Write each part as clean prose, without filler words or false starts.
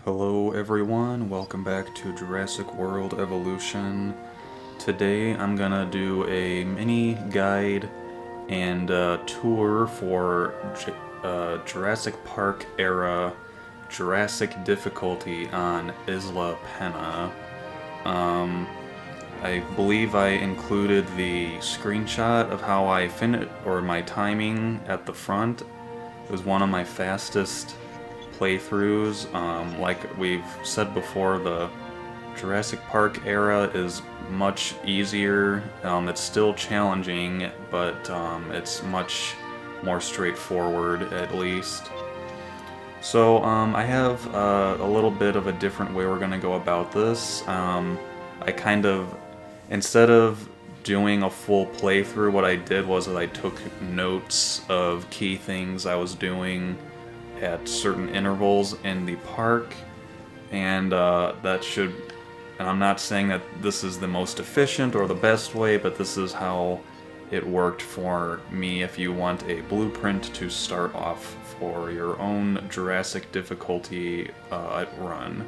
Hello everyone, welcome back to Jurassic World Evolution. Today I'm gonna do a mini guide and tour for Jurassic Park era Jurassic difficulty on Isla Pena. I believe I included the screenshot of how I finished, or my timing at the front. It was one of my fastest playthroughs. Like we've said before, the Jurassic Park era is much easier. It's still challenging, but it's much more straightforward at least. So I have a little bit of a different way we're going to go about this. I kind of, instead of doing a full playthrough, what I did was that I took notes of key things I was doing at certain intervals in the park, and and I'm not saying that this is the most efficient or the best way, but this is how it worked for me if you want a blueprint to start off for your own Jurassic difficulty run.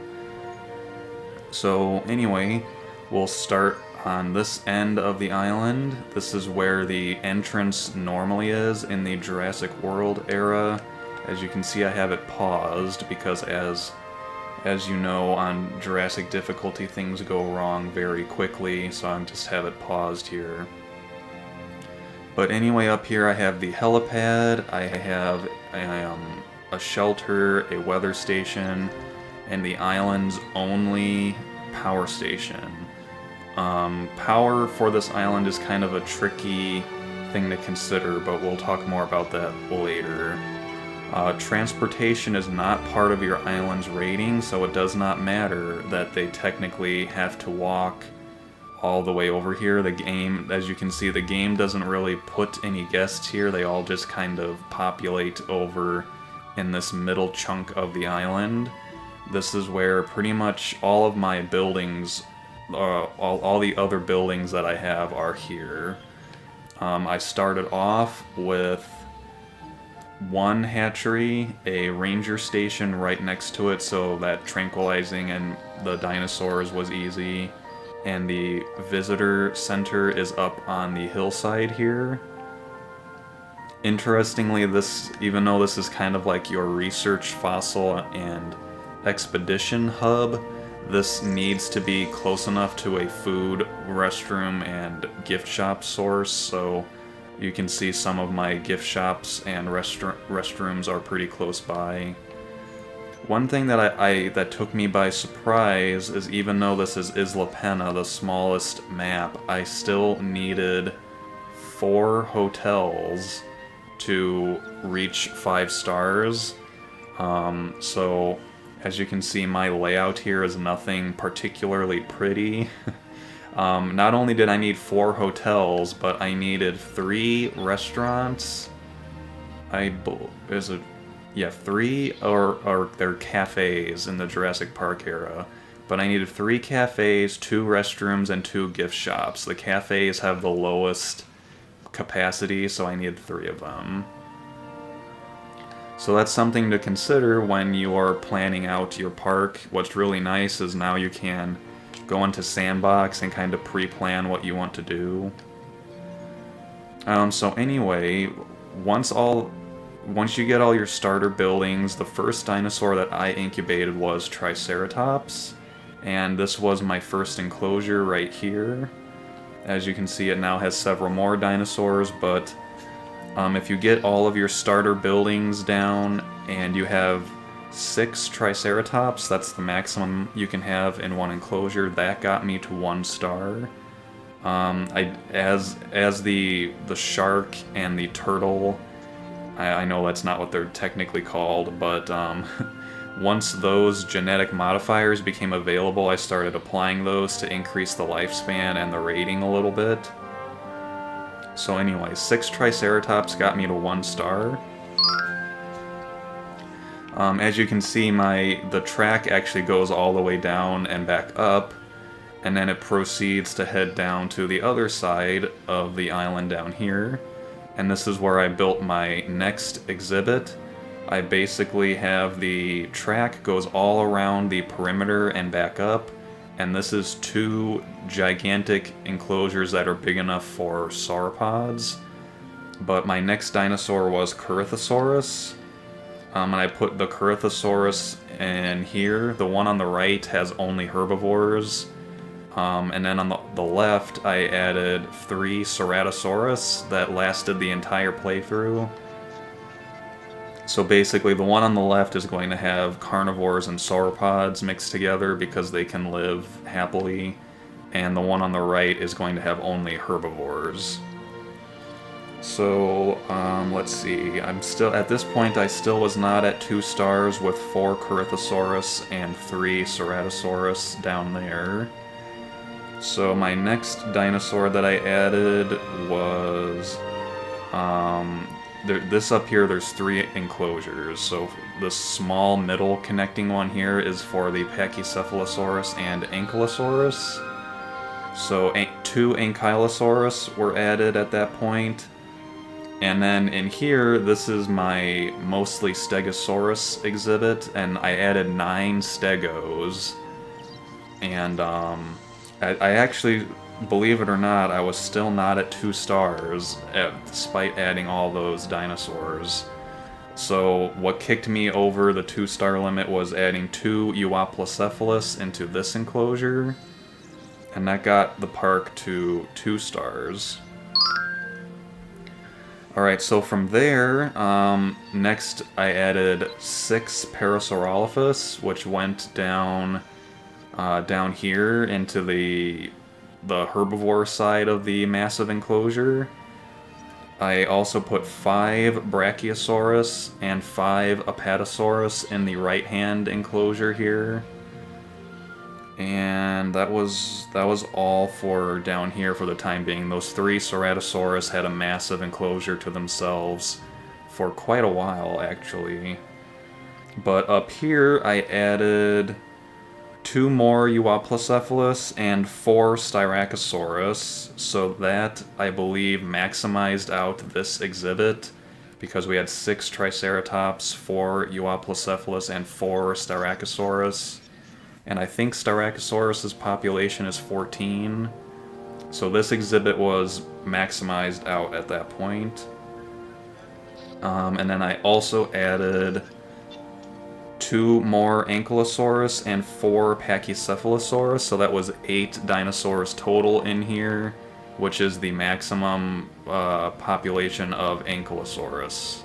So anyway, we'll start on this end of the island. This is where the entrance normally is in the Jurassic World era. As you can see, I have it paused because as you know, on Jurassic difficulty things go wrong very quickly, so I just have it paused here. But anyway, up here I have the helipad, I have a shelter, a weather station, and the island's only power station. Power for this island is kind of a tricky thing to consider, but we'll talk more about that later. Transportation is not part of your island's rating, so it does not matter that they technically have to walk all the way over here. The game, as you can see, the game doesn't really put any guests here. They all just kind of populate over in this middle chunk of the island. This is where pretty much all of my buildings, all the other buildings that I have are here. I started off with one hatchery, a ranger station right next to it, so that tranquilizing and the dinosaurs was easy. And the visitor center is up on the hillside here. Interestingly, even though this is kind of like your research, fossil, and expedition hub, this needs to be close enough to a food, restroom, and gift shop source, so you can see some of my gift shops and restrooms are pretty close by. One thing that took me by surprise is, even though this is Isla Pena, the smallest map, I still needed 4 hotels to reach 5 stars. So as you can see, my layout here is nothing particularly pretty. Not only did I need 4 hotels, but I needed 3 restaurants. 3, or they're cafes in the Jurassic Park era. But I needed 3 cafes, 2 restrooms, and 2 gift shops. The cafes have the lowest capacity, so I needed 3 of them. So that's something to consider when you are planning out your park. What's really nice is now you can go into Sandbox and kind of pre-plan what you want to do. So anyway, once you get all your starter buildings, the first dinosaur that I incubated was Triceratops, and this was my first enclosure right here. As you can see, it now has several more dinosaurs, but if you get all of your starter buildings down and you have 6 Triceratops, that's the maximum you can have in one enclosure. That got me to 1 star. As the shark and the turtle, I know that's not what they're technically called, but once those genetic modifiers became available, I started applying those to increase the lifespan and the rating a little bit. So anyway, 6 Triceratops got me to 1 star. As you can see, the track actually goes all the way down and back up, and then it proceeds to head down to the other side of the island down here. And this is where I built my next exhibit. I basically have the track goes all around the perimeter and back up, and this is 2 gigantic enclosures that are big enough for sauropods. But my next dinosaur was Corythosaurus, and I put the Corythosaurus in here. The one on the right has only herbivores, and then on the left I added 3 Ceratosaurus that lasted the entire playthrough. So basically the one on the left is going to have carnivores and sauropods mixed together because they can live happily, and the one on the right is going to have only herbivores. So, let's see, I'm still, at this point I still was not at 2 stars with 4 Corythosaurus and 3 Ceratosaurus down there. So my next dinosaur that I added was, this up here, there's 3 enclosures. So the small middle connecting one here is for the Pachycephalosaurus and Ankylosaurus. So 2 Ankylosaurus were added at that point. And then in here, this is my mostly Stegosaurus exhibit, and I added 9 Stegos. And I actually, believe it or not, I was still not at 2 stars, despite adding all those dinosaurs. So what kicked me over the 2-star limit was adding 2 Euoplocephalus into this enclosure, and that got the park to 2 stars. Alright, so from there, next I added 6 Parasaurolophus, which went down here into the herbivore side of the massive enclosure. I also put 5 Brachiosaurus and 5 Apatosaurus in the right-hand enclosure here. And that was all for down here for the time being. Those 3 Ceratosaurus had a massive enclosure to themselves for quite a while, actually. But up here, I added 2 more Euoplocephalus and 4 Styracosaurus, so that, I believe, maximized out this exhibit, because we had 6 Triceratops, 4 Euoplocephalus, and 4 Styracosaurus. And I think Styracosaurus's population is 14, so this exhibit was maximized out at that point. And then I also added 2 more Ankylosaurus and 4 Pachycephalosaurus, so that was 8 dinosaurs total in here, which is the maximum population of Ankylosaurus.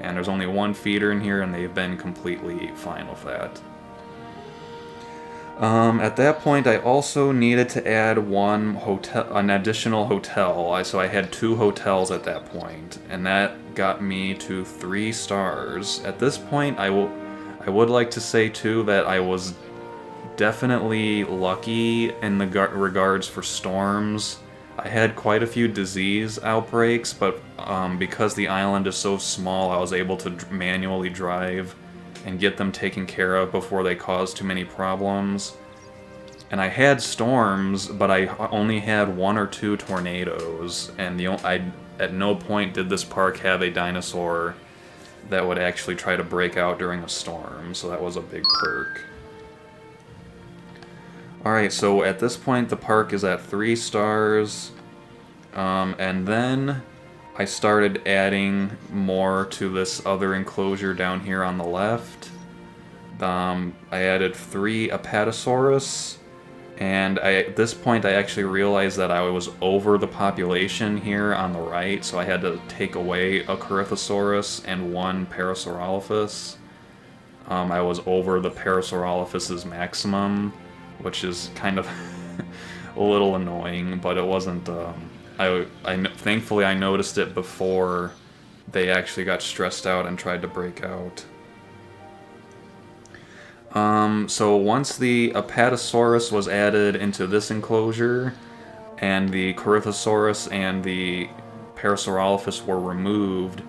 And there's only 1 feeder in here, and they've been completely fine with that. At that point, I also needed to add an additional hotel. So I had 2 hotels at that point, and that got me to 3 stars. At this point, I would like to say too that I was definitely lucky in the regards for storms. I had quite a few disease outbreaks, but because the island is so small, I was able to manually drive and get them taken care of before they caused too many problems. And I had storms, but I only had 1 or 2 tornadoes, and at no point did this park have a dinosaur that would actually try to break out during a storm, so that was a big perk. Alright, so at this point the park is at 3 stars, and then I started adding more to this other enclosure down here on the left. I added 3 Apatosaurus, and at this point I actually realized that I was over the population here on the right, so I had to take away a Corythosaurus and 1 Parasaurolophus. I was over the Parasaurolophus's maximum, which is kind of a little annoying, but it wasn't... thankfully I noticed it before they actually got stressed out and tried to break out. So once the Apatosaurus was added into this enclosure, and the Corythosaurus and the Parasaurolophus were removed,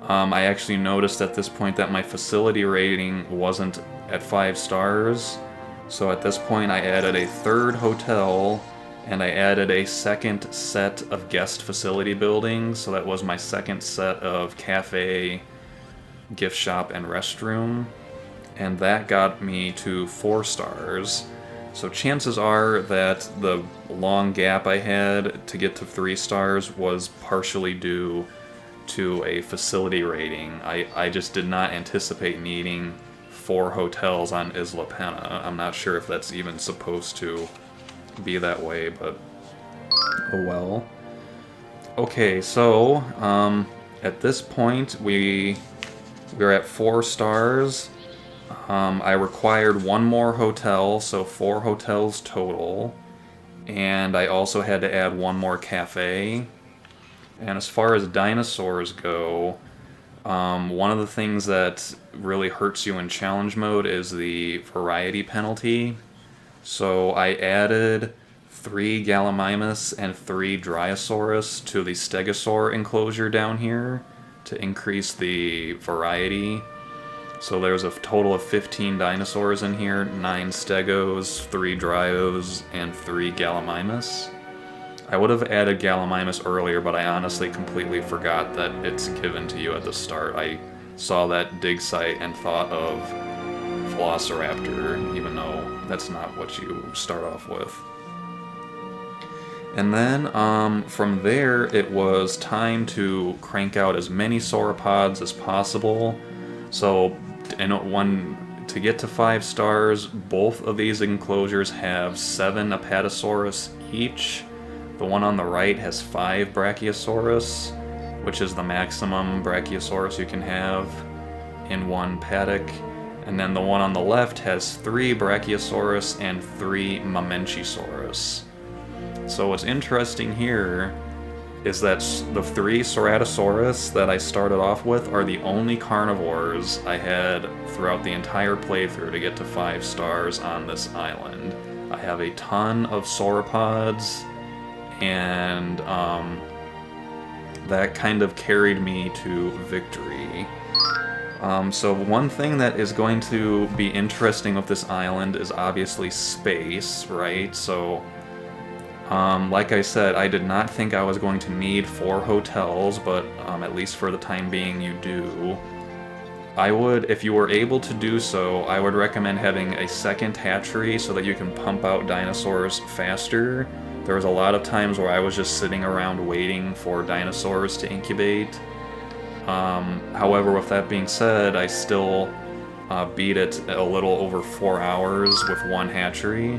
I actually noticed at this point that my facility rating wasn't at 5 stars. So at this point I added a 3rd hotel, and I added a 2nd set of guest facility buildings, so that was my 2nd set of cafe, gift shop and restroom, and that got me to 4 stars. So chances are that the long gap I had to get to 3 stars was partially due to a facility rating. I just did not anticipate needing 4 hotels on Isla Pena. I'm not sure if that's even supposed to be that way, but oh well. Okay, so at this point we're at 4 stars. I required 1 more hotel, so 4 hotels total, and I also had to add 1 more cafe. And as far as dinosaurs go, one of the things that really hurts you in challenge mode is the variety penalty. So I added 3 Gallimimus and 3 Dryosaurus to the Stegosaur enclosure down here to increase the variety. So there's a total of 15 dinosaurs in here, 9 Stegos, 3 Dryos, and 3 Gallimimus. I would have added Gallimimus earlier, but I honestly completely forgot that it's given to you at the start. I saw that dig site and thought of Velociraptor, even though that's not what you start off with. And then from there, it was time to crank out as many sauropods as possible. So to get to 5 stars, both of these enclosures have 7 Apatosaurus each. The one on the right has 5 Brachiosaurus, which is the maximum Brachiosaurus you can have in one paddock. And then the one on the left has 3 Brachiosaurus and 3 Mamenchisaurus. So what's interesting here is that the 3 Ceratosaurus that I started off with are the only carnivores I had throughout the entire playthrough to get to 5 stars on this island. I have a ton of sauropods, and that kind of carried me to victory. So one thing that is going to be interesting with this island is obviously space, right? So like I said, I did not think I was going to need 4 hotels, but at least for the time being you do. If you were able to do so, I would recommend having a second hatchery so that you can pump out dinosaurs faster. There was a lot of times where I was just sitting around waiting for dinosaurs to incubate. However, with that being said, I still beat it a little over 4 hours with 1 hatchery.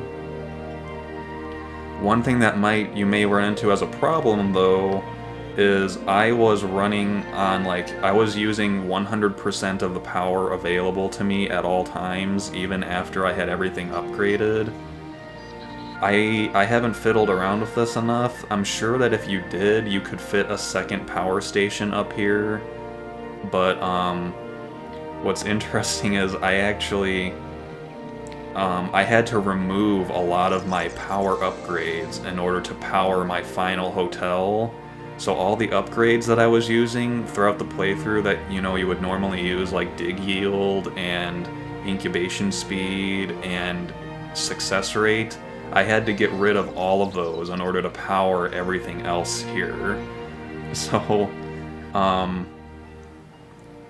One thing that you may run into as a problem, though, is I was running on, I was using 100% of the power available to me at all times, even after I had everything upgraded. I haven't fiddled around with this enough. I'm sure that if you did, you could fit a second power station up here, but what's interesting is I actually I had to remove a lot of my power upgrades in order to power my final hotel. So all the upgrades that I was using throughout the playthrough that you would normally use, like dig yield and incubation speed and success rate, I had to get rid of all of those in order to power everything else here. So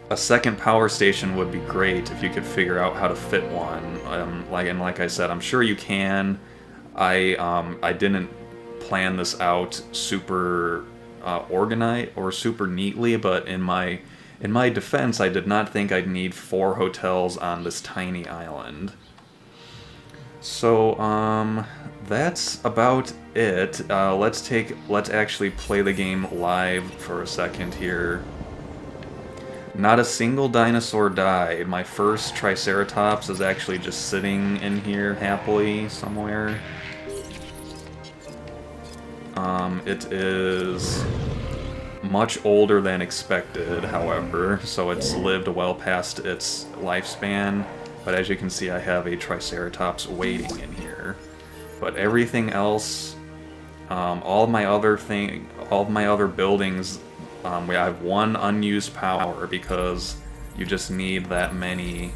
a second power station would be great if you could figure out how to fit one. Like I said, I'm sure you can. I didn't plan this out super organized or super neatly, but in my defense, I did not think I'd need 4 hotels on this tiny island. So that's about it. Let's actually play the game live for a second here. Not a single dinosaur died. My first Triceratops is actually just sitting in here happily somewhere. It is much older than expected, however, so it's lived well past its lifespan. But as you can see, I have a Triceratops waiting in here. But everything else, all of my other buildings, I have 1 unused power because you just need that many.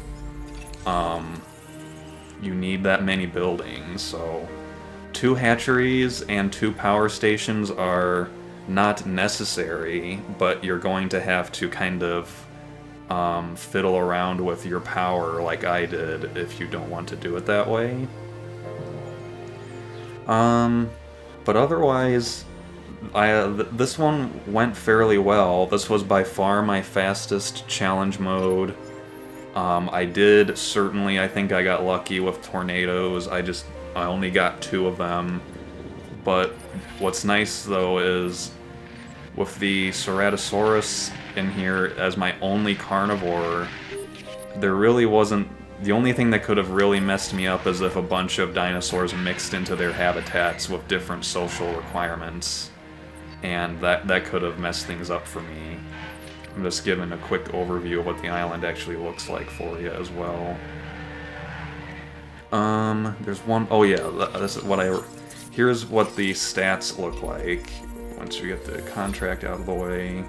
You need that many buildings. So 2 hatcheries and 2 power stations are not necessary, but you're going to have to kind of fiddle around with your power like I did if you don't want to do it that way. But otherwise, this one went fairly well. This was by far my fastest challenge mode. I think I got lucky with tornadoes. I only got 2 of them. But what's nice though is with the Ceratosaurus in here as my only carnivore, there really wasn't... The only thing that could have really messed me up is if a bunch of dinosaurs mixed into their habitats with different social requirements. And that could have messed things up for me. I'm just giving a quick overview of what the island actually looks like for you as well. There's one... Oh yeah, this is what here's what the stats look like once we get the contract out of the way.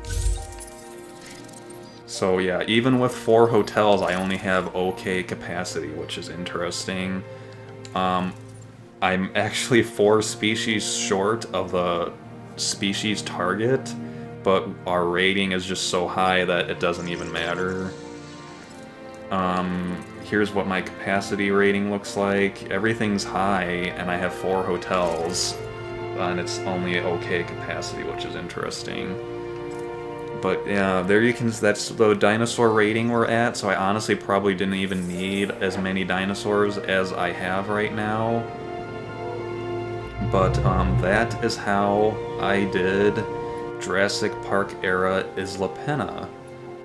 So yeah, even with 4 hotels, I only have okay capacity, which is interesting. I'm actually 4 species short of the species target, but our rating is just so high that it doesn't even matter. Here's what my capacity rating looks like. Everything's high, and I have 4 hotels, and it's only okay capacity, which is interesting. But yeah, there you can... That's the dinosaur rating we're at, so I honestly probably didn't even need as many dinosaurs as I have right now. But that is how I did Jurassic Park era Isla Pena.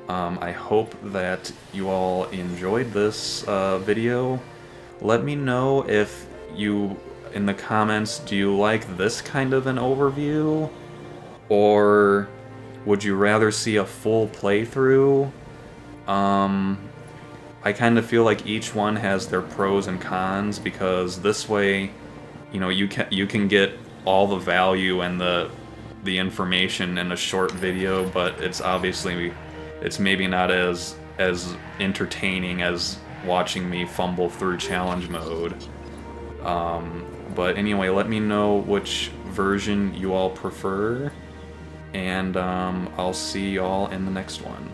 I hope that you all enjoyed this video. Let me know if you, in the comments, do you like this kind of an overview? Or would you rather see a full playthrough? I kind of feel like each one has their pros and cons, because this way, you know, you can get all the value and the information in a short video, but it's maybe not as entertaining as watching me fumble through challenge mode. But anyway, let me know which version you all prefer, and I'll see y'all in the next one.